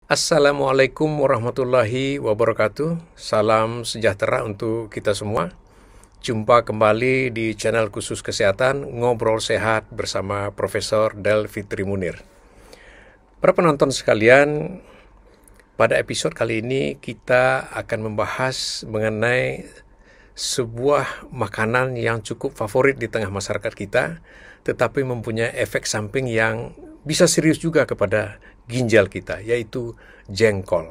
Assalamualaikum warahmatullahi wabarakatuh. Salam sejahtera untuk kita semua. Jumpa kembali di channel khusus kesehatan Ngobrol Sehat bersama Profesor Del Fitri Munir. Para penonton sekalian, pada episode kali ini kita akan membahas mengenai sebuah makanan yang cukup favorit di tengah masyarakat kita, tetapi mempunyai efek samping yang bisa serius juga kepada ginjal kita, yaitu jengkol.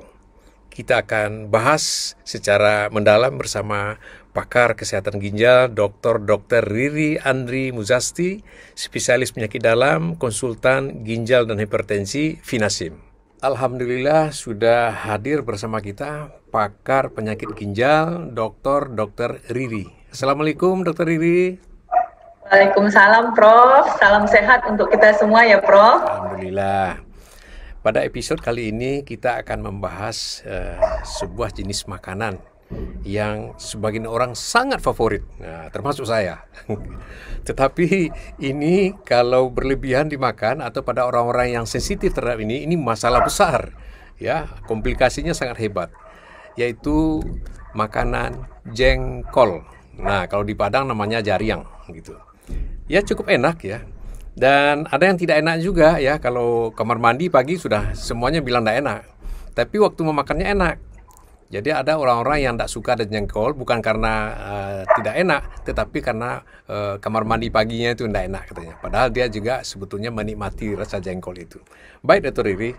Kita akan bahas secara mendalam bersama pakar kesehatan ginjal, Dr. Riri Andri Muzasti, spesialis penyakit dalam, konsultan ginjal dan hipertensi, Vinasim. Alhamdulillah sudah hadir bersama kita pakar penyakit ginjal, Dr. Riri. Assalamualaikum, Dr. Riri. Waalaikumsalam, Prof. Salam sehat untuk kita semua ya, Prof. Alhamdulillah. Pada episode kali ini kita akan membahas sebuah jenis makanan yang sebagian orang sangat favorit, termasuk saya. Tetapi ini kalau berlebihan dimakan atau pada orang-orang yang sensitif terhadap ini masalah besar, ya, komplikasinya sangat hebat, yaitu makanan jengkol. Nah, kalau di Padang namanya jariang, gitu. Ya cukup enak ya. Dan ada yang tidak enak juga ya, kalau kamar mandi pagi sudah semuanya bilang tidak enak. Tapi waktu memakannya enak. Jadi ada orang-orang yang tidak suka dengan jengkol bukan karena tidak enak, tetapi karena kamar mandi paginya itu tidak enak katanya. Padahal dia juga sebetulnya menikmati rasa jengkol itu. Baik, Dr. Riri,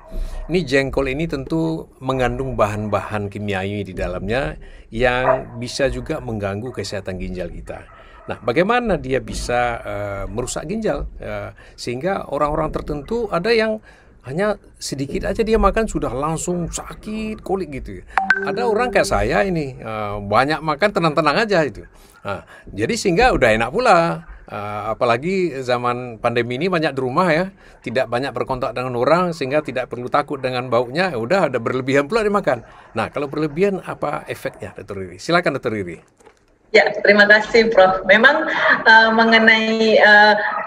ini jengkol ini tentu mengandung bahan-bahan kimiawi di dalamnya yang bisa juga mengganggu kesehatan ginjal kita. Nah, bagaimana dia bisa merusak ginjal sehingga orang-orang tertentu ada yang hanya sedikit aja dia makan sudah langsung sakit kolik gitu. Ada orang kayak saya ini banyak makan tenang-tenang aja itu. Nah, jadi sehingga udah enak pula. Apalagi zaman pandemi ini banyak di rumah ya, tidak banyak berkontak dengan orang sehingga tidak perlu takut dengan baunya. Udah ada berlebihan pula dimakan. Nah, kalau berlebihan apa efeknya, Dr. Riri? Silakan, Dr. Riri. Ya, terima kasih, Prof. Memang mengenai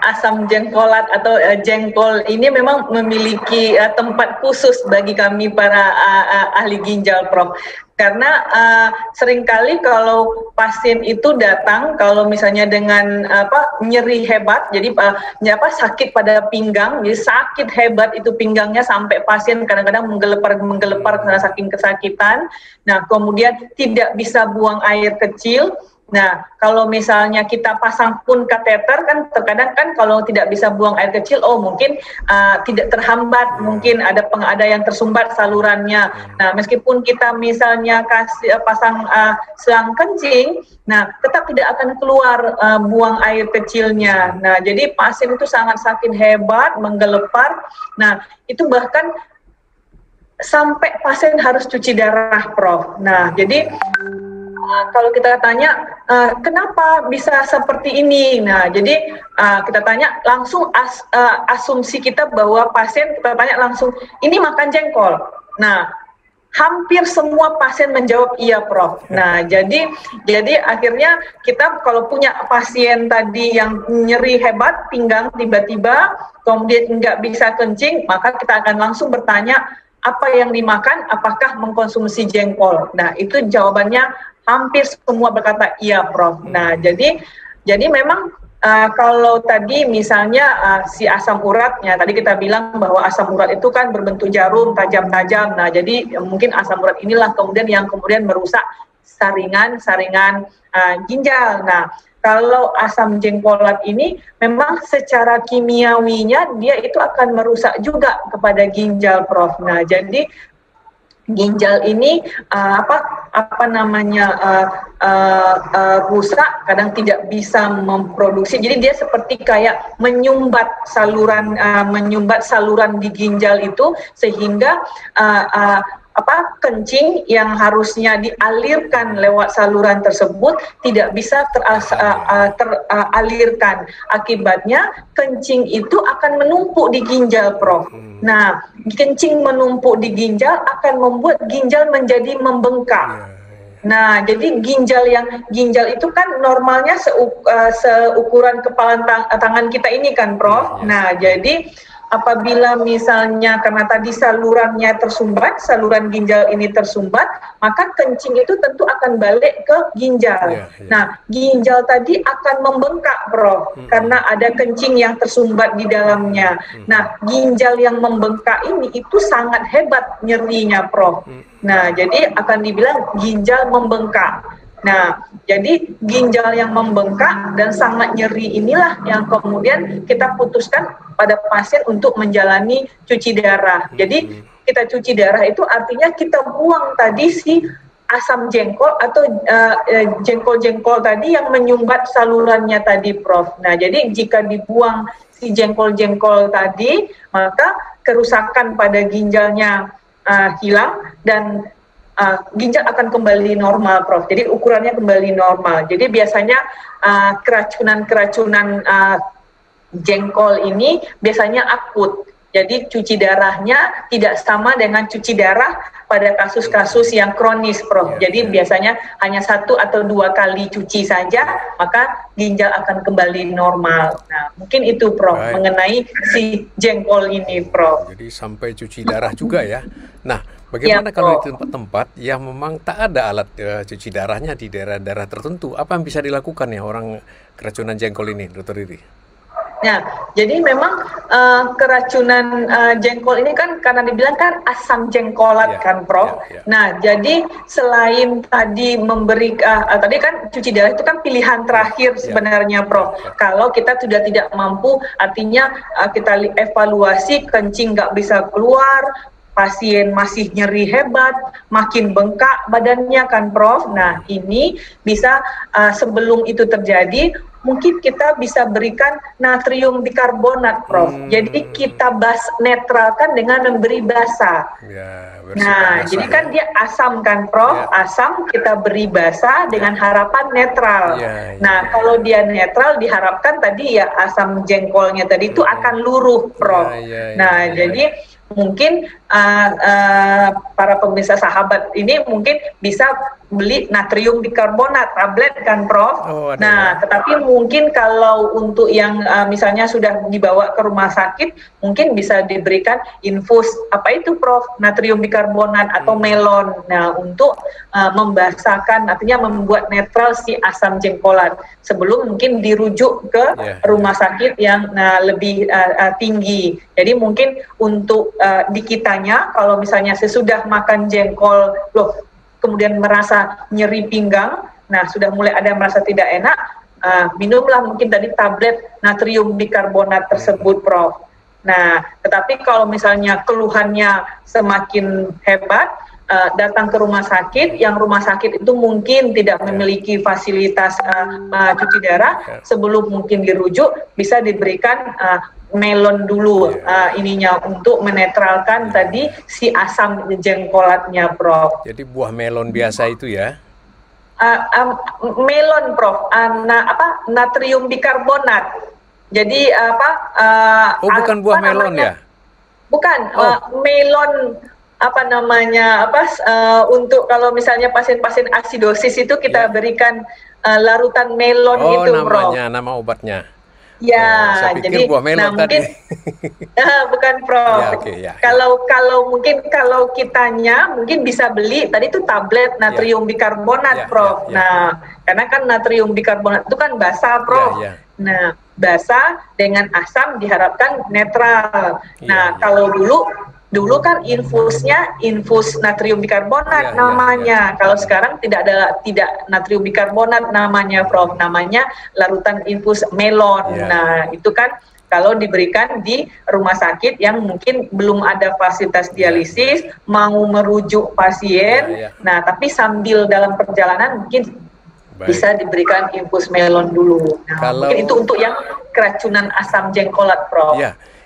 asam jengkolat atau jengkol ini memang memiliki tempat khusus bagi kami para ahli ginjal, Prof. Karena seringkali kalau pasien itu datang, kalau misalnya dengan nyeri hebat, jadi sakit pada pinggang, jadi sakit hebat itu pinggangnya sampai pasien kadang-kadang menggelepar karena saking kesakitan. Nah, kemudian tidak bisa buang air kecil. Nah, kalau misalnya kita pasang pun kateter kan terkadang kan kalau tidak bisa buang air kecil, mungkin tidak terhambat, mungkin ada yang tersumbat salurannya. Nah, meskipun kita misalnya pasang selang kencing, nah tetap tidak akan keluar buang air kecilnya. Nah, jadi pasien itu sangat sakit hebat, menggelepar. Nah, itu bahkan sampai pasien harus cuci darah, Prof. Nah, jadi kalau kita tanya kenapa bisa seperti ini, nah jadi kita tanya langsung asumsi kita bahwa pasien kita tanya langsung ini makan jengkol. Nah, hampir semua pasien menjawab iya, Prof. Nah, jadi akhirnya kita kalau punya pasien tadi yang nyeri hebat pinggang tiba-tiba kemudian nggak bisa kencing, maka kita akan langsung bertanya apa yang dimakan, apakah mengkonsumsi jengkol. Nah, itu jawabannya hampir semua berkata iya, Prof. Nah, jadi memang kalau tadi misalnya si asam uratnya, tadi kita bilang bahwa asam urat itu kan berbentuk jarum tajam-tajam. Nah, jadi mungkin asam urat inilah kemudian merusak saringan ginjal. Nah, kalau asam jengkolat ini memang secara kimiawinya dia itu akan merusak juga kepada ginjal, Prof. Nah, jadi ginjal ini rusak, kadang tidak bisa memproduksi. Jadi dia seperti kayak menyumbat saluran di ginjal itu sehingga kencing yang harusnya dialirkan lewat saluran tersebut tidak bisa teralirkan. Akibatnya kencing itu akan menumpuk di ginjal, Prof. Nah, kencing menumpuk di ginjal akan membuat ginjal menjadi membengkak. Nah, jadi ginjal itu kan normalnya seukuran kepala tangan kita ini kan, Prof. Nah, jadi apabila misalnya karena tadi salurannya tersumbat, saluran ginjal ini tersumbat, maka kencing itu tentu akan balik ke ginjal. Nah, ginjal tadi akan membengkak, Prof, karena ada kencing yang tersumbat di dalamnya. Nah, ginjal yang membengkak ini itu sangat hebat nyerinya, Prof. Nah, jadi akan dibilang ginjal membengkak. Nah, jadi ginjal yang membengkak dan sangat nyeri inilah yang kemudian kita putuskan pada pasien untuk menjalani cuci darah. Jadi kita cuci darah itu artinya kita buang tadi si asam jengkol atau jengkol-jengkol tadi yang menyumbat salurannya tadi, Prof. Nah, jadi jika dibuang si jengkol-jengkol tadi, maka kerusakan pada ginjalnya hilang dan ginjal akan kembali normal, Prof. Jadi ukurannya kembali normal. Jadi biasanya keracunan-keracunan jengkol ini biasanya akut. Jadi cuci darahnya tidak sama dengan cuci darah pada kasus-kasus yang kronis, Prof. Jadi biasanya hanya 1 atau 2 kali cuci saja, maka ginjal akan kembali normal. Nah, mungkin itu, Prof, mengenai si jengkol ini, Prof. Jadi sampai cuci darah juga ya. Nah, bagaimana kalau di tempat-tempat yang memang tak ada alat cuci darahnya di daerah-daerah tertentu? Apa yang bisa dilakukan ya orang keracunan jengkol ini, Dr. Riri? Nah, jadi memang keracunan jengkol ini kan karena dibilang kan asam jengkolat kan, Prof. Nah, jadi selain tadi memberi, tadi kan cuci darah itu kan pilihan terakhir sebenarnya, Prof. Kalau kita sudah tidak mampu, artinya kita evaluasi kencing nggak bisa keluar, pasien masih nyeri hebat, makin bengkak badannya kan, Prof. Nah, ini bisa sebelum itu terjadi, mungkin kita bisa berikan natrium bikarbonat, Prof. Jadi kita netralkan dengan memberi basa. Nah, jadi kan dia asam kan, Prof. Asam kita beri basa dengan harapan netral. Nah, kalau dia netral diharapkan tadi ya asam jengkolnya tadi itu akan luruh, Prof. Nah, jadi mungkin para pemirsa sahabat ini mungkin bisa beli natrium bikarbonat tablet kan, Prof. Nah, tetapi mungkin kalau untuk yang misalnya sudah dibawa ke rumah sakit, mungkin bisa diberikan infus apa itu, Prof, natrium bikarbonat atau melon. Nah, untuk membasahkan, artinya membuat netral si asam jengkolat sebelum mungkin dirujuk ke rumah sakit yang lebih tinggi. Jadi mungkin untuk di kitanya, kalau misalnya sesudah makan jengkol, kemudian merasa nyeri pinggang, nah sudah mulai ada merasa tidak enak, minumlah mungkin tadi tablet natrium bikarbonat tersebut, Prof. Nah, tetapi kalau misalnya keluhannya semakin hebat, datang ke rumah sakit, yang rumah sakit itu mungkin tidak memiliki fasilitas cuci darah, sebelum mungkin dirujuk, bisa diberikan melon dulu ininya untuk menetralkan tadi si asam jengkolatnya, Prof. Jadi buah melon biasa itu ya? Melon, Prof. Natrium bikarbonat. Jadi bukan buah melon ya? Bukan, melon untuk kalau misalnya pasien-pasien asidosis itu kita berikan larutan melon itu, Prof. Nama obatnya. Ya, jadi buah melon tadi. mungkin bukan, Prof. Kalau mungkin kalau kitanya mungkin bisa beli tadi itu tablet natrium bikarbonat, Prof. Nah, karena kan natrium bikarbonat itu kan basa, Prof. Nah, basa dengan asam diharapkan netral. Nah, kalau dulu kan infusnya infus natrium bikarbonat namanya. Kalau sekarang tidak natrium bikarbonat namanya, Prof. Namanya larutan infus melon. Nah, itu kan kalau diberikan di rumah sakit yang mungkin belum ada fasilitas dialisis, mau merujuk pasien. Nah, tapi sambil dalam perjalanan mungkin bisa diberikan infus melon dulu. Nah, mungkin itu untuk yang keracunan asam jengkolat, Prof.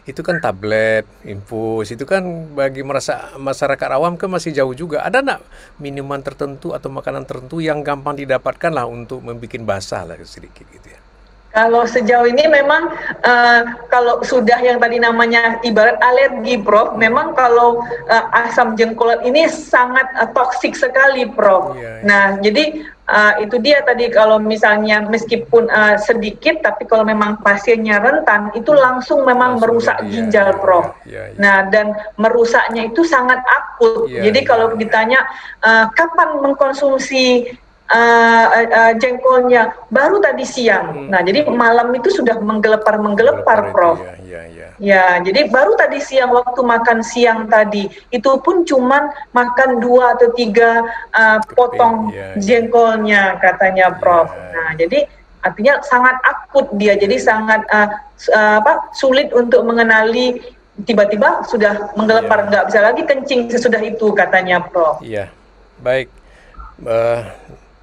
Itu kan tablet, infus, itu kan bagi masyarakat awam kan masih jauh juga. Ada nggak minuman tertentu atau makanan tertentu yang gampang didapatkan lah untuk membuat basah lah sedikit gitu ya? Kalau sejauh ini memang kalau sudah yang tadi namanya ibarat alergi, Prof. Memang kalau asam jengkolat ini sangat toksik sekali, Prof. Nah, jadi itu dia tadi, kalau misalnya meskipun sedikit, tapi kalau memang pasiennya rentan, itu langsung memang merusak ginjal, Prof. Nah, dan merusaknya itu sangat akut. Jadi kalau ditanya kapan mengkonsumsi jengkolnya, baru tadi siang. Nah, jadi malam itu sudah menggelepar, Prof. Ya, jadi baru tadi siang waktu makan siang tadi, itu pun cuman makan 2 atau 3 potong jengkolnya katanya, Prof. Nah, jadi artinya sangat akut dia, jadi sangat sulit untuk mengenali, tiba-tiba sudah menggelepar, nggak bisa lagi kencing sesudah itu katanya, Prof. Iya, baik.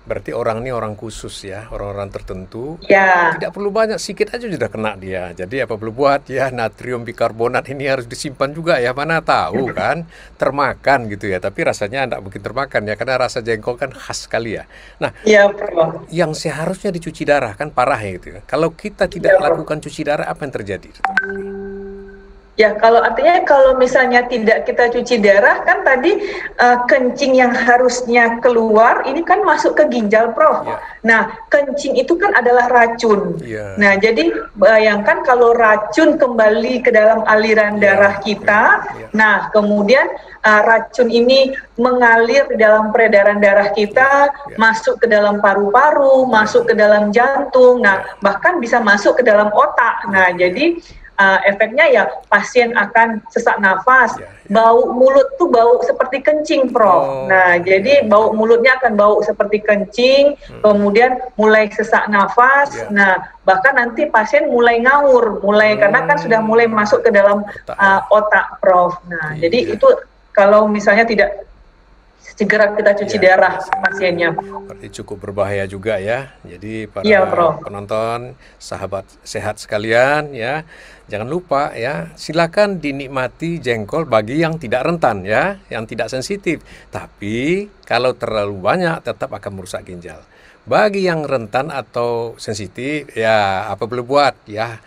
Berarti orang ini orang khusus ya, orang-orang tertentu. Tidak perlu banyak, sedikit aja sudah kena dia. Jadi apa perlu buat ya, natrium bikarbonat ini harus disimpan juga ya, mana tahu kan termakan gitu ya. Tapi rasanya tidak mungkin termakan ya, karena rasa jengkol kan khas sekali ya. Nah, yang seharusnya dicuci darah kan parah ya gitu ya. Kalau kita tidak lakukan cuci darah, apa yang terjadi? Ya, kalau artinya kalau misalnya tidak kita cuci darah, kan tadi kencing yang harusnya keluar ini kan masuk ke ginjal, Prof. Nah, kencing itu kan adalah racun. Nah, jadi bayangkan kalau racun kembali ke dalam aliran darah kita, nah kemudian racun ini mengalir di dalam peredaran darah kita, masuk ke dalam paru-paru, masuk ke dalam jantung, nah bahkan bisa masuk ke dalam otak. Nah, jadi efeknya ya pasien akan sesak nafas, bau mulut tuh bau seperti kencing, Prof. Nah, jadi bau mulutnya akan bau seperti kencing, kemudian mulai sesak nafas. Nah, bahkan nanti pasien mulai ngawur, karena kan sudah mulai masuk ke dalam otak, Prof. Nah, jadi itu kalau misalnya tidak segera kita cuci darah pasiennya. Berarti cukup berbahaya juga ya. Jadi para penonton, sahabat sehat sekalian ya, jangan lupa ya, silakan dinikmati jengkol bagi yang tidak rentan ya, yang tidak sensitif. Tapi kalau terlalu banyak tetap akan merusak ginjal. Bagi yang rentan atau sensitif, ya apa boleh buat ya,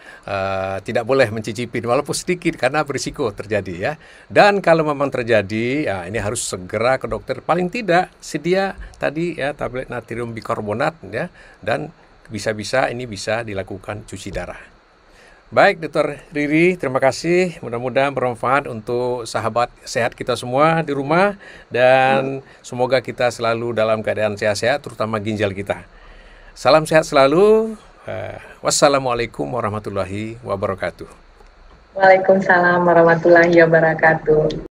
tidak boleh mencicipi walaupun sedikit karena berisiko terjadi ya. Dan kalau memang terjadi, ya ini harus segera ke dokter. Paling tidak sedia tadi ya tablet natrium bikarbonat ya, dan bisa-bisa ini bisa dilakukan cuci darah. Baik, Dr. Riri, terima kasih. Mudah-mudahan bermanfaat untuk sahabat sehat kita semua di rumah, dan semoga kita selalu dalam keadaan sehat-sehat, terutama ginjal kita. Salam sehat selalu. Wassalamualaikum warahmatullahi wabarakatuh. Waalaikumsalam warahmatullahi wabarakatuh.